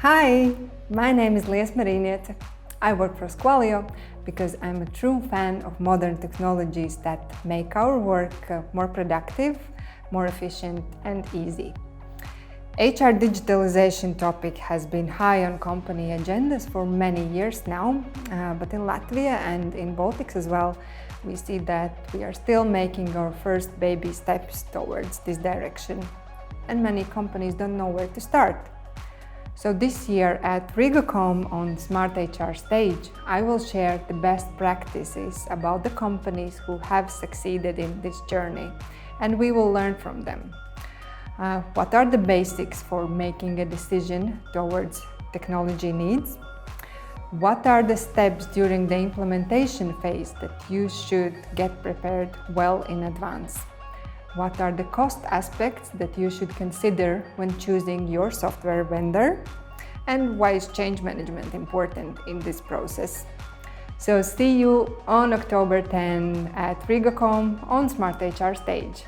Hi, my name is Liesma Rijniece. I work for Squalio because I'm a true fan of modern technologies that make our work more productive, more efficient and easy. HR digitalization topic has been high on company agendas for many years now, but in Latvia and in Baltics as well, we see that we are still making our first baby steps towards this direction, and many companies don't know where to start. So this year at RigaCom on Smart HR stage, I will share the best practices about the companies who have succeeded in this journey, and we will learn from them. What are the basics for making a decision towards technology needs? What are the steps during the implementation phase that you should get prepared well in advance? What are the cost aspects that you should consider when choosing your software vendor? And why is change management important in this process? So see you on October 10 at RigaCom on Smart HR stage.